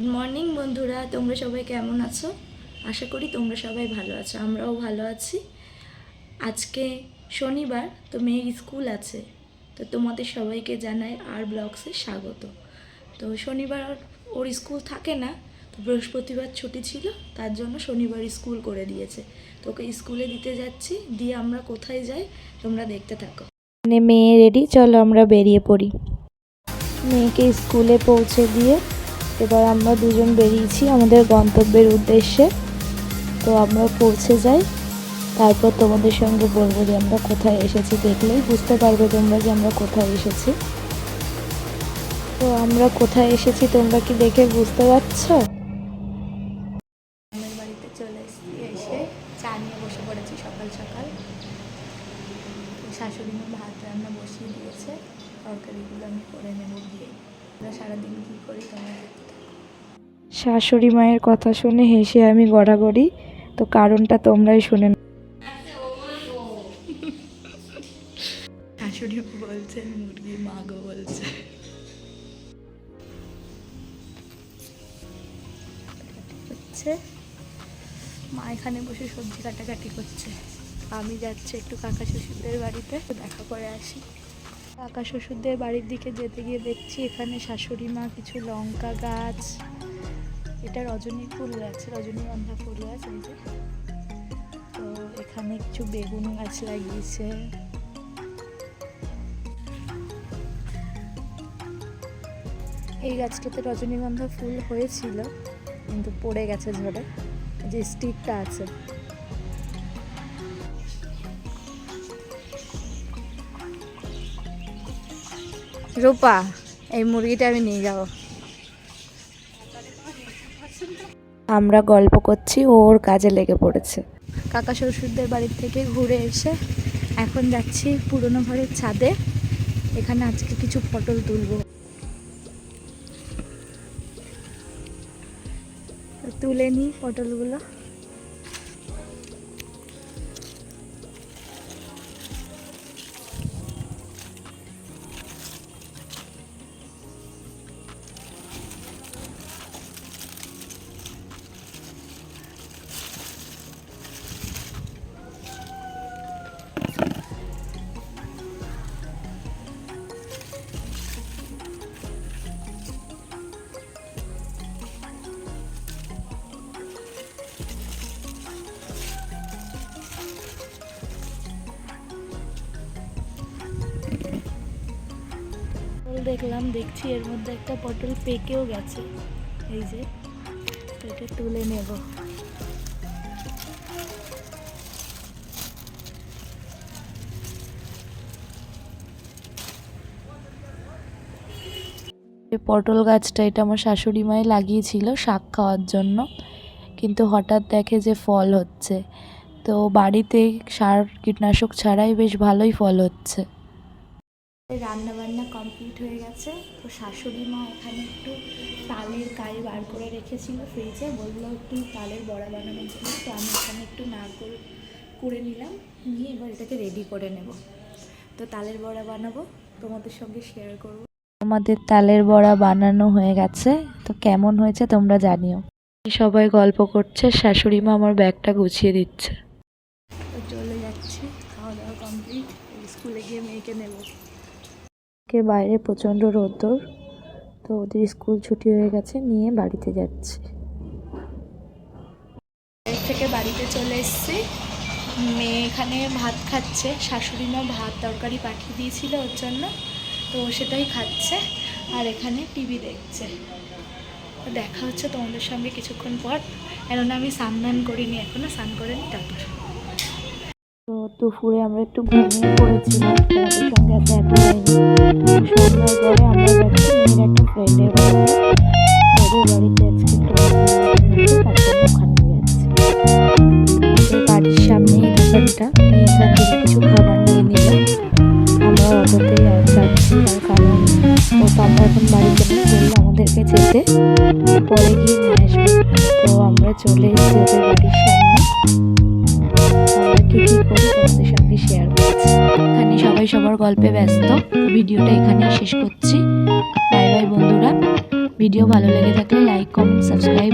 Good morning বন্ধুরা, তোমরা সবাই কেমন আছো? আশা করি তোমরা সবাই ভালো আছো, আমরাও ভালো আছি। আজকে শনিবার, তো মেয়ের স্কুল আছে, তো তোমাদের সবাইকে জানাই আর ব্লগসে স্বাগত। তো শনিবার ওর স্কুল থাকে না, তো বৃহস্পতিবার ছুটি ছিল, তার জন্য শনিবার স্কুল করে দিয়েছে। তো ওকে স্কুলে দিতে যাচ্ছি, দিয়ে আমরা কোথায় যাই তোমরা দেখতে থাকো। মেয়ে রেডি, চলো আমরা বেরিয়ে পড়ি। মেয়েকে স্কুলে পৌঁছে দিয়ে এবার আমরা দুজন বেরিয়েছি আমাদের গন্তব্যের উদ্দেশ্যে। তো আমরা পৌঁছে যাই, তারপর তোমাদের সঙ্গে বলবো যে আমরা কোথায় এসেছি। দেখলেই বুঝতে পারবে তোমরা যে আমরা কোথায় এসেছি। তো আমরা কোথায় এসেছি তোমরা কি দেখে বুঝতে পারছো? আমার বাড়িতে চলে এসেছি, এসে চা নিয়ে বসে পড়েছি সকাল সকাল। শাশুড়ি মা ভাত রান্না বসিয়ে দিয়েছে, তরকারিগুলো আমি করে নেব গিয়ে। আমরা সারাদিন কী করি তোমরা দেখতে থাকো। শাশুড়ি মায়ের কথা শুনে হেসে আমি গড়াগড়ি, তো কারণটা তোমরাই শুনে নাও। শাশুড়ি বলছে মুরগি মাগো বলছে। হচ্ছে মা এখানে বসে সবজি কাটাকাটি করছে, আমি যাচ্ছি একটু কাকা শ্বশুরদের বাড়িতে, দেখা করে আসি। কাকা শ্বশুরদের বাড়ির দিকে যেতে গিয়ে দেখছি এখানে শাশুড়ি মা কিছু লঙ্কা গাছ, এটা রজনী ফুল গাছ, রজনীগন্ধা ফুল গাছ এই যে। তো এখানে কিছু বেগুন গাছ লাগিয়েছে। এই গাছটাতে রজনীগন্ধা ফুল হয়েছিল, কিন্তু পড়ে গেছে ঝড়ে, যে স্টিকটা আছে। রূপা, এই মুরগিটা আমি নিয়ে যাব। আমরা গল্প করছি, ওর কাজে লেগে পড়েছে। কাকা শ্বশুরদের বাড়ির থেকে ঘুরে এসে এখন যাচ্ছি পুরনো ঘরের ছাদে। এখানে আজকে কিছু পটল তুলবো, তুলে নিই পটলগুলো। দেখছি এর মধ্যে একটা পটল পেকেও গেছে, এই যে। এটা তুলে নেব। পটল গাছটা এটা আমার শাশুড়ি মাই লাগিয়েছিল শাক খাওয়ার জন্য, কিন্তু হঠাৎ দেখে যে ফল হচ্ছে। তো বাড়িতে সার কীটনাশক ছাড়াই বেশ ভালোই ফল হচ্ছে। রান্না বান্না কমপ্লিট হয়ে গেছে। তো শাশুড়ি মা এখানে একটু তালের কাই বার করে রেখেছিল ফ্রিজে, বললো একটু তালের বড়া বানানোর জন্য। তো আমি এখানে একটু না করে নিলাম, নিয়ে এবার এটাকে রেডি করে নেব। তো তালের বড়া বানাবো, তোমাদের সঙ্গে শেয়ার করব। আমাদের তালের বড়া বানানো হয়ে গেছে, তো কেমন হয়েছে তোমরা জানিও। সবাই গল্প করছে, শাশুড়ি মা আমার ব্যাগটা গুছিয়ে দিচ্ছে। তো চলে যাচ্ছি, খাওয়া দাওয়া কমপ্লিট, স্কুলে গিয়ে মেয়েকে নেব। বাইরে প্রচণ্ড রোদ্দুর, তো ওদের স্কুল ছুটি হয়ে গেছে, নিয়ে বাড়িতে যাচ্ছি। এর থেকে বাড়িতে চলে এসেছি, মেয়ে এখানে ভাত খাচ্ছে। শাশুড়ি মা ভাত তরকারি পাঠিয়ে দিয়েছিল ওর জন্য, তো সেটাই খাচ্ছে আর এখানে টিভি দেখছে। তো দেখা হচ্ছে তোমাদের সঙ্গে কিছুক্ষণ পর, কেননা আমি স্নান করিনি, এখনো স্নান করে নি তারপর। তো দুপুরে আমরা একটু ঘুমিয়ে পড়েছিলাম, তোমাদের সঙ্গে আর দেখা হয়নি। সন্ধ্যার পরে আমরা যাচ্ছি মেয়ের একটা ফ্রেন্ডের বাড়িতে, ওদের বাড়িতে আজকে একটু ওখানে যাচ্ছি। বাড়ির সামনেই দোকানটা, মেয়ে এখান থেকে কিছু খাবার নিয়ে নিল। আমরা অটোতেই যাচ্ছি, তার কারণ ও তো আমরা এখন বাড়িতে নেই, বললো আমাদেরকে যেতে, পরে গিয়ে নিয়ে আসবে। তো আমরা চলে এসেছি ওদের বাড়ির সামনে। আমরা কি কী করি তোমাদের সঙ্গে শেয়ার করছি। এখানে সবাই সবার গল্পে ব্যস্ত, ভিডিওটা এখানে শেষ করছি। বাই বাই বন্ধুরা, ভিডিও ভালো লেগে থাকলে লাইক কমেন্ট সাবস্ক্রাইব